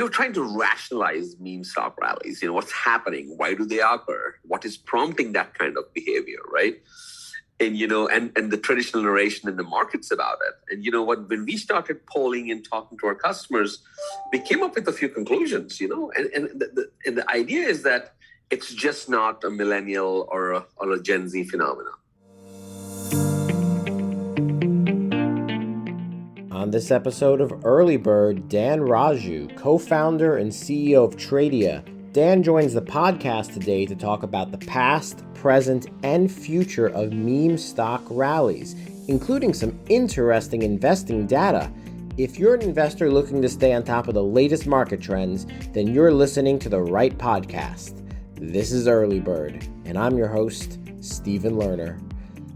we were trying to rationalize meme stock rallies. What's happening? Why do they occur? What is prompting that kind of behavior, right? And and the traditional narration in the markets about it. And when we started polling and talking to our customers, we came up with a few conclusions. And the idea is that it's just not a millennial or a Gen Z phenomenon. On this episode of Early Bird, Dan Raju, co-founder and CEO of Tradia. Dan joins the podcast today to talk about the past, present, and future of meme stock rallies, including some interesting investing data. If you're an investor looking to stay on top of the latest market trends, then you're listening to the right podcast. This is Early Bird, and I'm your host, Stephen Lerner.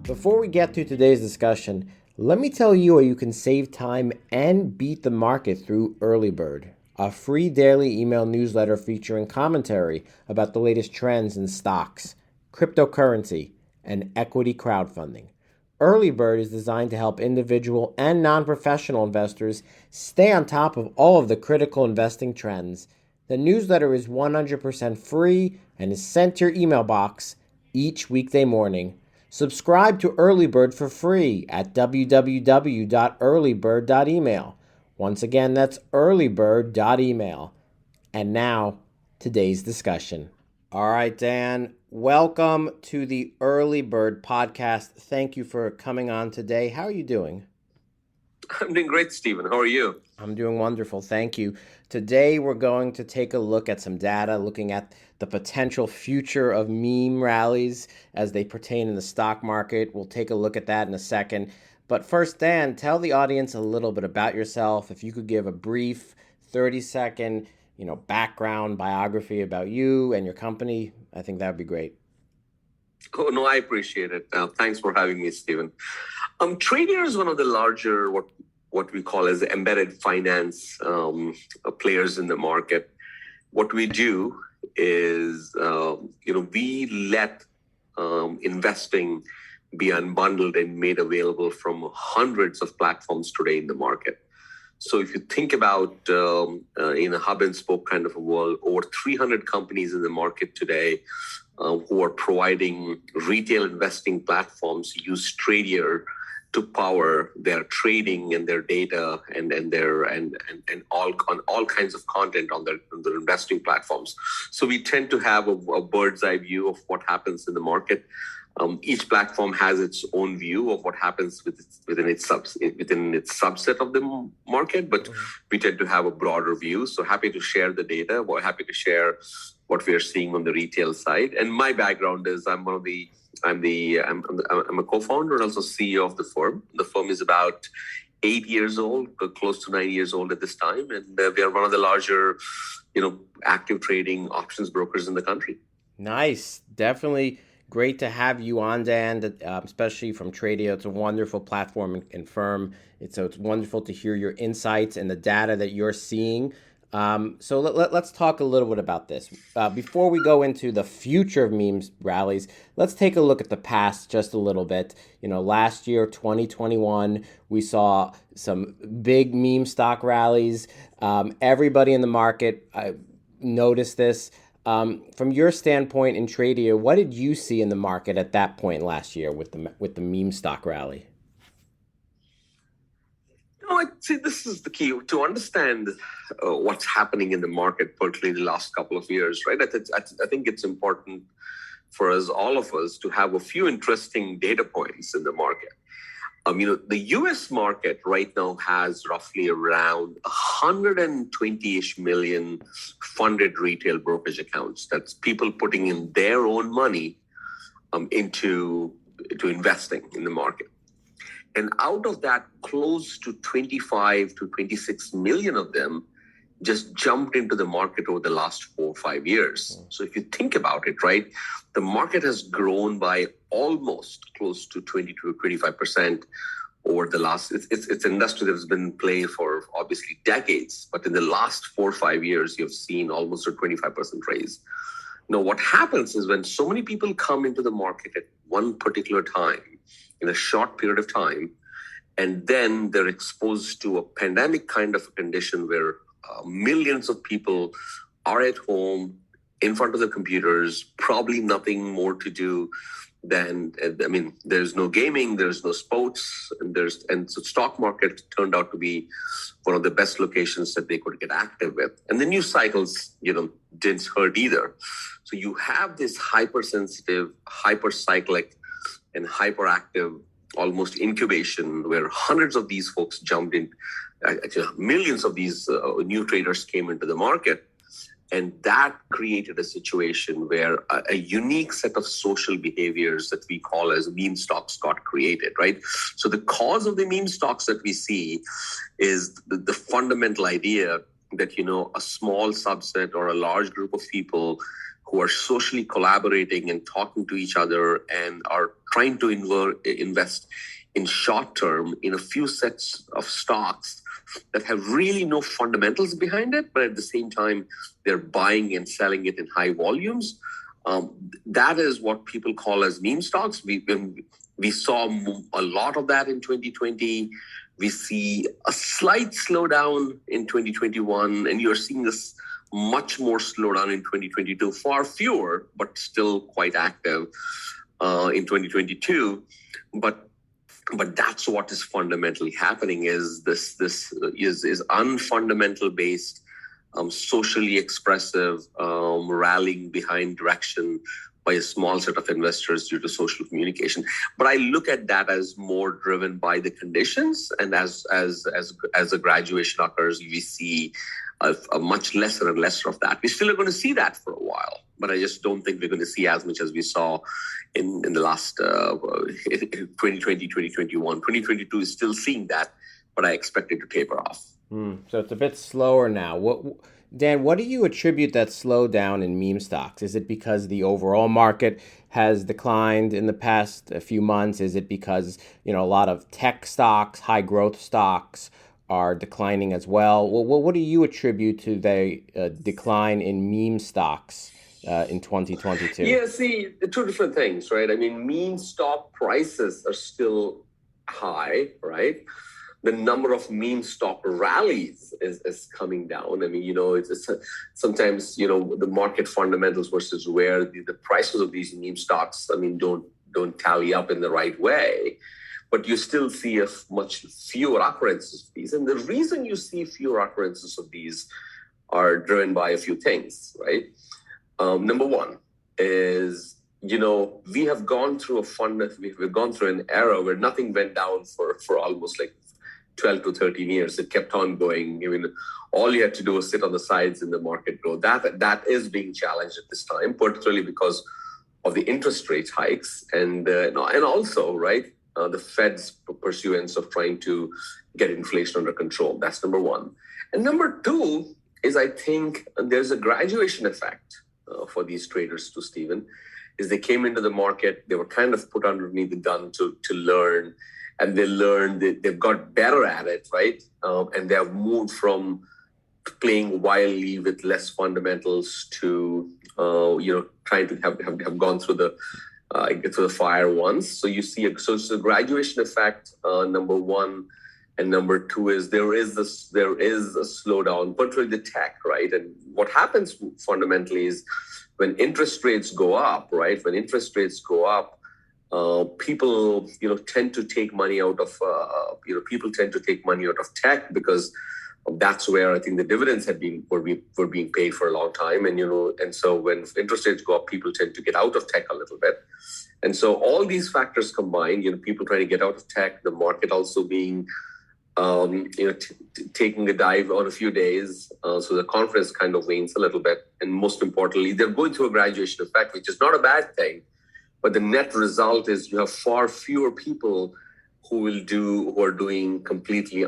Before we get to today's discussion, let me tell you how you can save time and beat the market through Early Bird, a free daily email newsletter featuring commentary about the latest trends in stocks, cryptocurrency, and equity crowdfunding. Early Bird is designed to help individual and non-professional investors stay on top of all of the critical investing trends. The newsletter is 100% free and is sent to your email box each weekday morning. Subscribe to Early Bird for free at www.earlybird.email. Once again, that's earlybird.email. And now, today's discussion. All right, Dan, welcome to the Early Bird podcast. Thank you for coming on today. How are you doing? I'm doing great, Stephen. How are you? I'm doing wonderful. Thank you. Today, we're going to take a look at some data, looking at the potential future of meme rallies as they pertain in the stock market. We'll take a look at that in a second. But first, Dan, tell the audience a little bit about yourself. If you could give a brief 30-second, background biography about you and your company, I think that would be great. Oh, no, I appreciate it. Thanks for having me, Stephen. Tradia is one of the larger, what we call as embedded finance players in the market. What we do is, we let investing be unbundled and made available from hundreds of platforms today in the market. So if you think about in a hub and spoke kind of a world, over 300 companies in the market today who are providing retail investing platforms use Tradia to power their trading and their data and all kinds of content on their investing platforms. So we tend to have a bird's eye view of what happens in the market. Each platform has its own view of what happens within its subset of the market, but we tend to have a broader view. So happy to share the data. We're happy to share what we are seeing on the retail side. And my background is I'm a co-founder and also CEO of the firm. The firm is about 8 years old, close to 9 years old at this time, and we are one of the larger, active trading options brokers in the country. Nice, definitely. Great to have you on, Dan, especially from Tradia. It's a wonderful platform and firm. It's wonderful to hear your insights and the data that you're seeing. So let's talk a little bit about this. Before we go into the future of memes rallies, let's take a look at the past just a little bit. Last year, 2021, we saw some big meme stock rallies. Everybody in the market noticed this. From your standpoint in Tradia, what did you see in the market at that point last year with the meme stock rally? I'd say this is the key to understand what's happening in the market, particularly the last couple of years, right? I think it's important for all of us to have a few interesting data points in the market. The U.S. market right now has roughly around 120-ish million funded retail brokerage accounts. That's people putting in their own money into investing in the market. And out of that, close to 25 to 26 million of them just jumped into the market over the last 4 or 5 years. So if you think about it, right, the market has grown by almost close to 20 to 25% over the last, it's an industry that's been playing for obviously decades, but in the last 4 or 5 years, you've seen almost a 25% raise. Now, what happens is when so many people come into the market at one particular time, in a short period of time, and then they're exposed to a pandemic kind of a condition where millions of people are at home in front of the computers, probably nothing more to do than, I mean, there's no gaming, there's no sports, and so stock market turned out to be one of the best locations that they could get active with. And the news cycles, didn't hurt either. So you have this hypersensitive, hypercyclic, and hyperactive almost incubation where hundreds of these folks jumped in, actually millions of these new traders came into the market. And that created a situation where a unique set of social behaviors that we call as meme stocks got created, right? So the cause of the meme stocks that we see is the fundamental idea that, a small subset or a large group of people who are socially collaborating and talking to each other and are trying to invest in short term in a few sets of stocks that have really no fundamentals behind it, but at the same time, they're buying and selling it in high volumes. That is what people call as meme stocks. We saw a lot of that in 2020. We see a slight slowdown in 2021, and you're seeing this much more slowdown in 2022. Far fewer, but still quite active in 2022. But that's what is fundamentally happening is this is unfundamental based, socially expressive rallying behind direction by a small set of investors due to social communication. But I look at that as more driven by the conditions, and as a graduation occurs, we see a much lesser and lesser of that. We still are going to see that for a while, but I just don't think we're going to see as much as we saw in the last 2020, 2021. 2022 is still seeing that, but I expect it to taper off. So it's a bit slower now. Dan, what do you attribute that slowdown in meme stocks? Is it because the overall market has declined in the past few months? Is it because, a lot of tech stocks, high growth stocks are declining as well? What do you attribute to the decline in meme stocks in 2022? Yeah, see, two different things, right? I mean, meme stock prices are still high, right? The number of meme stock rallies is coming down. I mean, it's sometimes, the market fundamentals versus where the prices of these meme stocks, I mean, don't tally up in the right way. But you still see a much fewer occurrences of these. And the reason you see fewer occurrences of these are driven by a few things, right? Number one is, we have gone through we've gone through an era where nothing went down for almost like 12 to 13 years. It kept on going. I mean, all you had to do was sit on the sides in the market grow. That is being challenged at this time, particularly because of the interest rate hikes and also, right, the Fed's pursuance of trying to get inflation under control. That's number one. And number two is, I think there's a graduation effect for these traders too, Stephen, is they came into the market, they were kind of put underneath the gun to learn, and they learned they've got better at it, right? And they have moved from playing wildly with less fundamentals to, trying to have gone through the fire once. So you see, so it's a graduation effect, number one. And number two is there is a slowdown, particularly the tech, right? And what happens fundamentally is when interest rates go up, right? When interest rates go up, people, tend to take money out of, people tend to take money out of tech because that's where I think the dividends were being paid for a long time. And so when interest rates go up, people tend to get out of tech a little bit. And so all these factors combined, people trying to get out of tech, the market also being, taking a dive on a few days. So the confidence kind of wanes a little bit. And most importantly, they're going through a graduation effect, which is not a bad thing. But the net result is you have far fewer people who are doing completely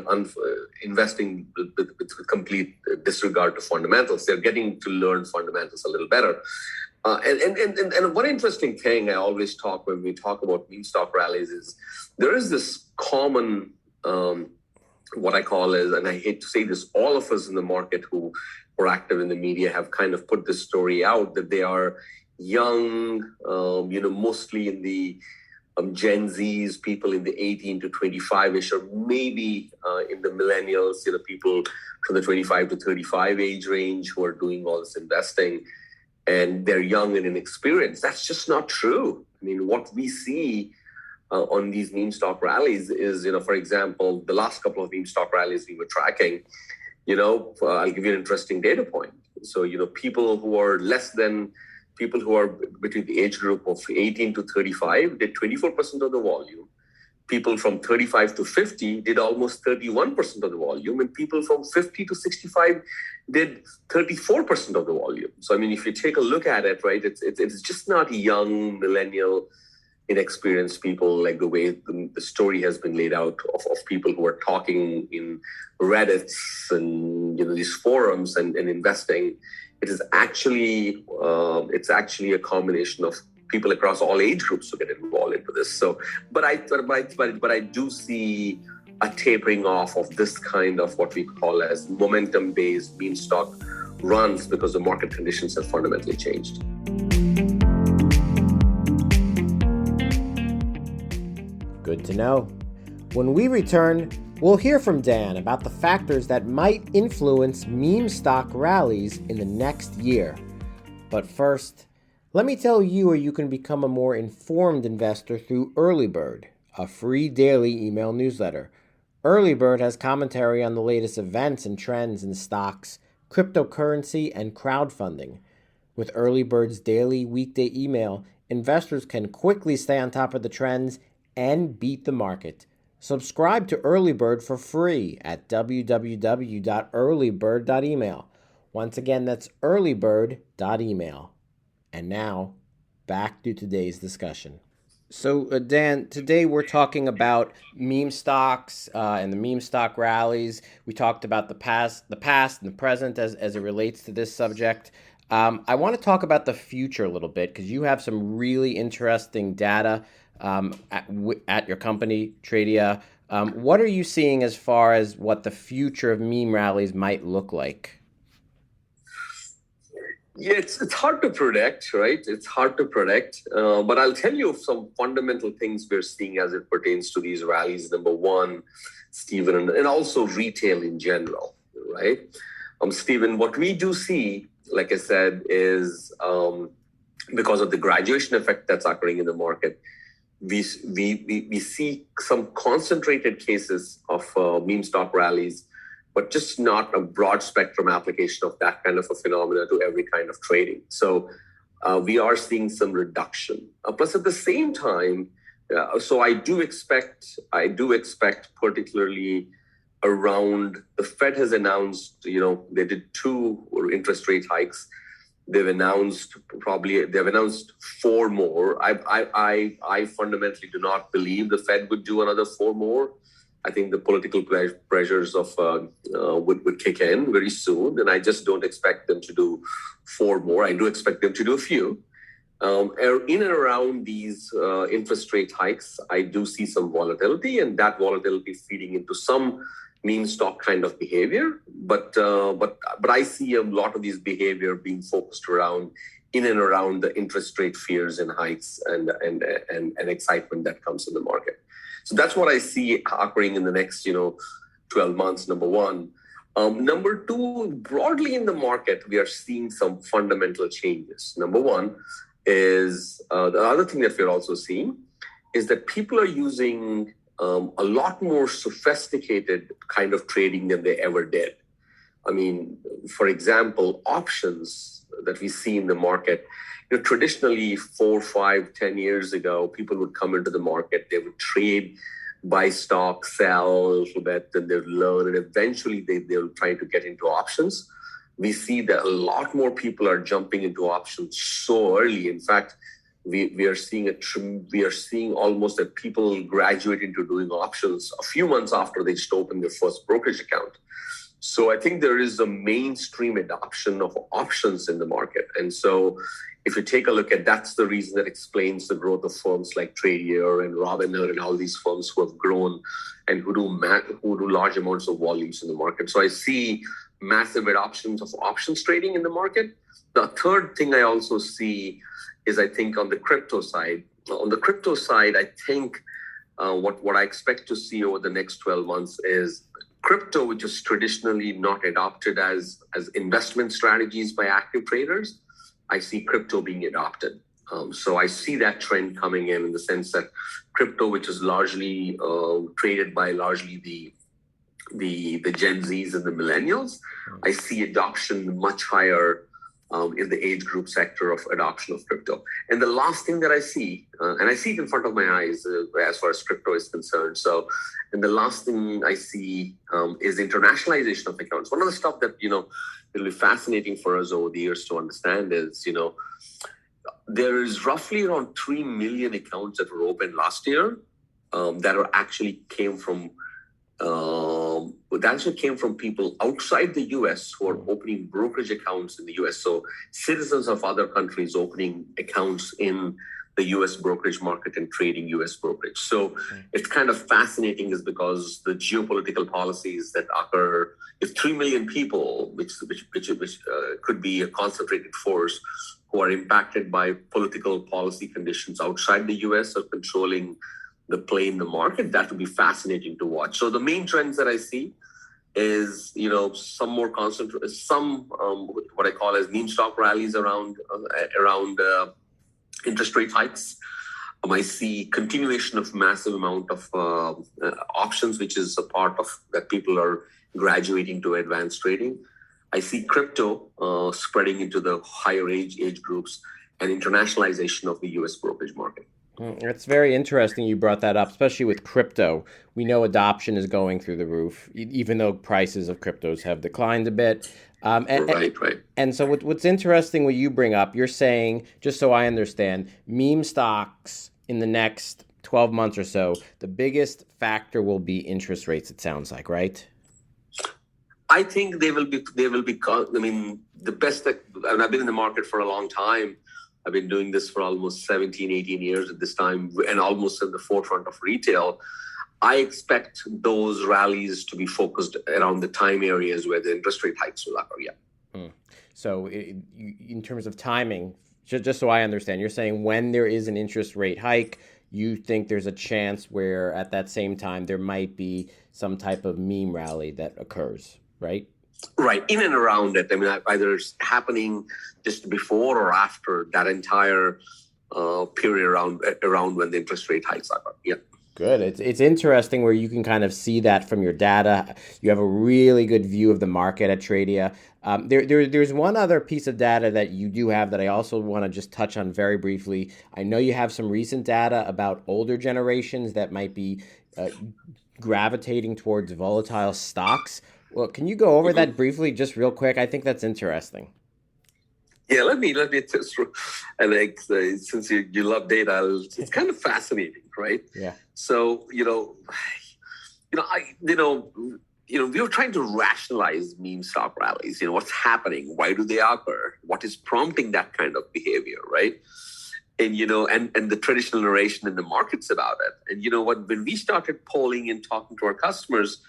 investing with complete disregard to fundamentals. They're getting to learn fundamentals a little better. And one interesting thing I always talk when we talk about meme stock rallies is there is this common, what I call is, and I hate to say this, all of us in the market who are active in the media have kind of put this story out that they are young, mostly in the Gen Zs, people in the 18 to 25-ish, or maybe in the millennials, people from the 25 to 35 age range who are doing all this investing, and they're young and inexperienced. That's just not true. I mean, what we see on these meme stock rallies is, for example, the last couple of meme stock rallies we were tracking, I'll give you an interesting data point. So, people who are between the age group of 18 to 35 did 24% of the volume. People from 35 to 50 did almost 31% of the volume, and people from 50 to 65 did 34% of the volume. So, I mean, if you take a look at it, right, it's just not young, millennial, inexperienced people like the way the story has been laid out of people who are talking in Reddits and these forums and investing. It is actually a combination of people across all age groups who get involved into this. So, but I do see a tapering off of this kind of what we call as momentum-based meme stock runs because the market conditions have fundamentally changed. Good to know. When we return, we'll hear from Dan about the factors that might influence meme stock rallies in the next year. But first, let me tell you where you can become a more informed investor through Early Bird, a free daily email newsletter. Early Bird has commentary on the latest events and trends in stocks, cryptocurrency, and crowdfunding. With Early Bird's daily weekday email, investors can quickly stay on top of the trends and beat the market. Subscribe to Early Bird for free at www.earlybird.email. Once again, that's earlybird.email. And now, back to today's discussion. So, Dan, today we're talking about meme stocks and the meme stock rallies. We talked about the past and the present as it relates to this subject. I want to talk about the future a little bit because you have some really interesting data at your company, Tradia. What are you seeing as far as what the future of meme rallies might look like? Yeah, it's hard to predict, right? It's hard to predict. But I'll tell you some fundamental things we're seeing as it pertains to these rallies. Number one, Stephen, and also retail in general, right? Stephen, what we do see, like I said, is because of the graduation effect that's occurring in the market, we see some concentrated cases of meme stock rallies, but just not a broad spectrum application of that kind of a phenomena to every kind of trading. So we are seeing some reduction. Plus, at the same time, so I do expect, particularly around the Fed has announced, they did 2 interest rate hikes. They've announced 4 more. I fundamentally do not believe the Fed would do another 4 more. I think the political pressures of would kick in very soon, and I just don't expect them to do 4 more. I do expect them to do a few. In and around these interest rate hikes, I do see some volatility, and that volatility feeding into some meme stock kind of behavior. But I see a lot of these behavior being focused around in and around the interest rate fears and hikes and excitement that comes in the market. So that's what I see occurring in the next 12 months. Number one. Number two, broadly in the market, we are seeing some fundamental changes. Number one is the other thing that we're also seeing is that people are using a lot more sophisticated kind of trading than they ever did. I mean, for example, options that we see in the market, traditionally 4, 5, 10 years ago, people would come into the market, they would trade, buy stock, sell a little bit, then they'd learn, and eventually they'll try to get into options. We see that a lot more people are jumping into options so early. In fact, we are seeing almost that people graduate into doing options a few months after they just open their first brokerage account. So I think there is a mainstream adoption of options in the market. And so if you take a look at, that's the reason that explains the growth of firms like Tradia and Robinhood and all these firms who have grown and who do large amounts of volumes in the market. So I see massive adoptions of options trading in the market. The third thing I also see is, I think on the crypto side, On the crypto side, I think what I expect to see over the next 12 months is crypto, which is traditionally not adopted as investment strategies by active traders. I see crypto being adopted. So I see that trend coming in the sense that crypto, which is largely traded by largely the Gen Zs and the millennials, I see adoption much higher in the age group sector of adoption of crypto. And the last thing that I see, and I see it in front of my eyes as far as crypto is concerned. So, and the last thing I see is internationalization of accounts. One of the stuff that, it'll be fascinating for us over the years to understand is, there is roughly around 3 million accounts that were opened last year that came from people outside the US who are opening brokerage accounts in the US. So citizens of other countries opening accounts in the US brokerage market and trading US brokerage. So it's kind of fascinating is because the geopolitical policies that occur, if 3 million people, which could be a concentrated force, who are impacted by political policy conditions outside the US are controlling the play in the market, that would be fascinating to watch. So the main trends that I see is, some more what I call as meme stock rallies around interest rate hikes. I see continuation of massive amount of options, which is a part of that people are graduating to advanced trading. I see crypto spreading into the higher age groups and internationalization of the US brokerage market. It's very interesting you brought that up, especially with crypto. We know adoption is going through the roof, even though prices of cryptos have declined a bit. Right. And so what's interesting what you bring up, you're saying, just so I understand, meme stocks in the next 12 months or so, the biggest factor will be interest rates, it sounds like, right? I think they will be, the best that, and I've been in the market for a long time. I've been doing this for almost 17, 18 years at this time and almost in the forefront of retail. I expect those rallies to be focused around the time areas where the interest rate hikes will occur. Yeah. So in terms of timing, just so I understand, you're saying when there is an interest rate hike, you think there's a chance where at that same time there might be some type of meme rally that occurs, right? Right, in and around it. Either it's happening just before or after that entire period around when the interest rate hikes are. Yeah. Good. It's interesting where you can kind of see that from your data. You have a really good view of the market at Tradia. There's one other piece of data that you do have that I also want to just touch on very briefly. I know you have some recent data about older generations that might be gravitating towards volatile stocks. Well, can you go over that briefly, just real quick? I think that's interesting. Yeah, let me just, and since you love data, it's kind of fascinating, right? Yeah. So we were trying to rationalize meme stock rallies. What's happening? Why do they occur? What is prompting that kind of behavior, right? And and the traditional narration in the markets about it. And when we started polling and talking to our customers,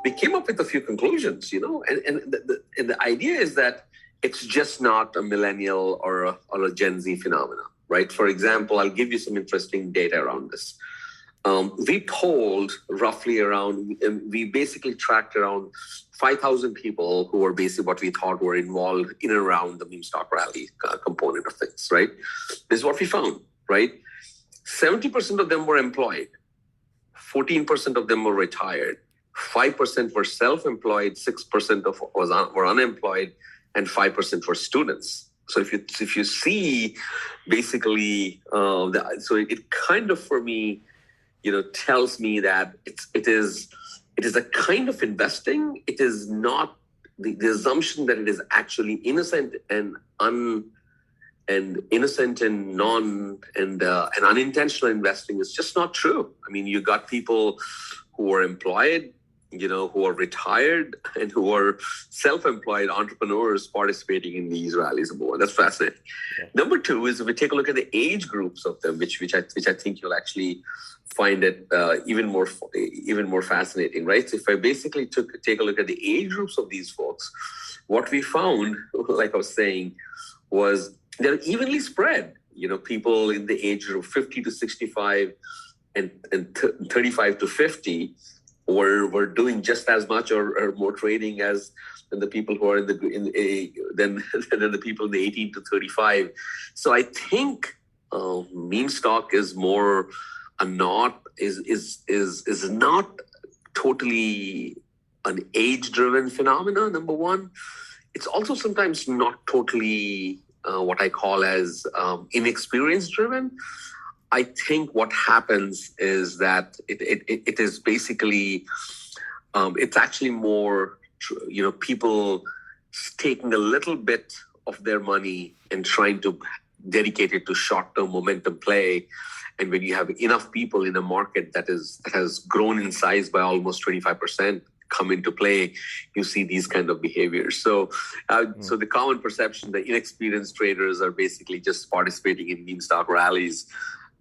we came up with a few conclusions. And the idea is that it's just not a millennial or a Gen Z phenomenon, right? For example, I'll give you some interesting data around this. We polled roughly we basically tracked around 5,000 people who were basically what we thought were involved in and around the meme stock rally component of things, right? This is what we found, right? 70% of them were employed. 14% of them were retired. 5% were self-employed. 6% were unemployed, and 5% were students. So if you see basically, so it kind of for me, tells me that it is a kind of investing. It is not the assumption that it is actually innocent and unintentional investing is just not true. You got people who are employed, who are retired, and who are self-employed entrepreneurs participating in these rallies. That's fascinating. Yeah. Number two is if we take a look at the age groups of them, which I think you'll actually find it even more fascinating, right? So if I basically take a look at the age groups of these folks, what we found, like I was saying, was they're evenly spread people in the age of 50 to 65 and 35 to 50 were doing just as much or more trading as than the people who are than the people in the 18 to 35. So I think meme stock is more not totally an age-driven phenomenon. Number one, it's also sometimes not totally what I call as inexperience-driven. I think what happens is that it is basically it's actually more people taking a little bit of their money and trying to dedicate it to short-term momentum play. And when you have enough people in a market that has grown in size by almost 25% come into play, you see these kind of behaviors. So the common perception, the inexperienced traders are basically just participating in meme stock rallies.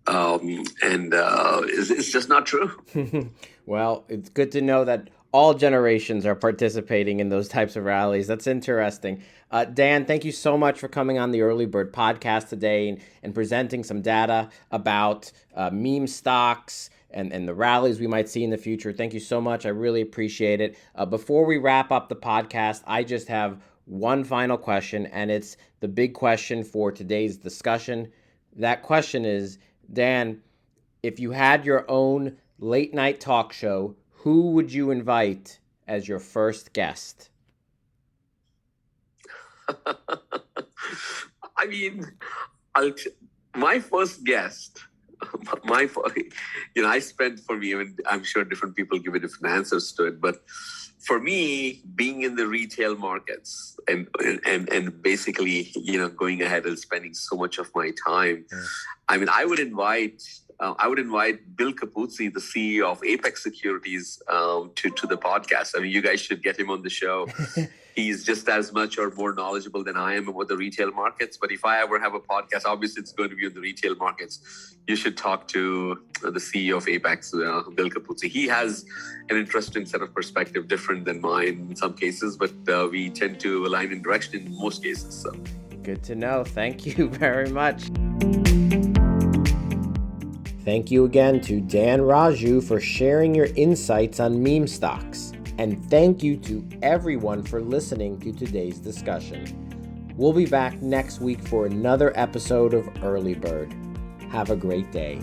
It's just not true. Well, it's good to know that all generations are participating in those types of rallies. That's interesting. Dan, thank you so much for coming on the Early Bird podcast today and presenting some data about meme stocks and the rallies we might see in the future. Thank you so much. I really appreciate it. Before we wrap up the podcast, I just have one final question, and it's the big question for today's discussion. That question is, Dan, if you had your own late night talk show, who would you invite as your first guest? I mean, my first guest, I spent I'm sure different people give different answers to it, but for me, being in the retail markets and basically, going ahead and spending so much of my time, I mean, I would invite Bill Capuzzi, the CEO of Apex Securities, to the podcast. I mean, you guys should get him on the show. He's just as much or more knowledgeable than I am about the retail markets. But if I ever have a podcast, obviously it's going to be on the retail markets. You should talk to the CEO of Apex, Bill Capuzzi. He has an interesting set of perspective, different than mine in some cases, but we tend to align in direction in most cases. So. Good to know. Thank you very much. Thank you again to Dan Raju for sharing your insights on meme stocks. And thank you to everyone for listening to today's discussion. We'll be back next week for another episode of Early Bird. Have a great day.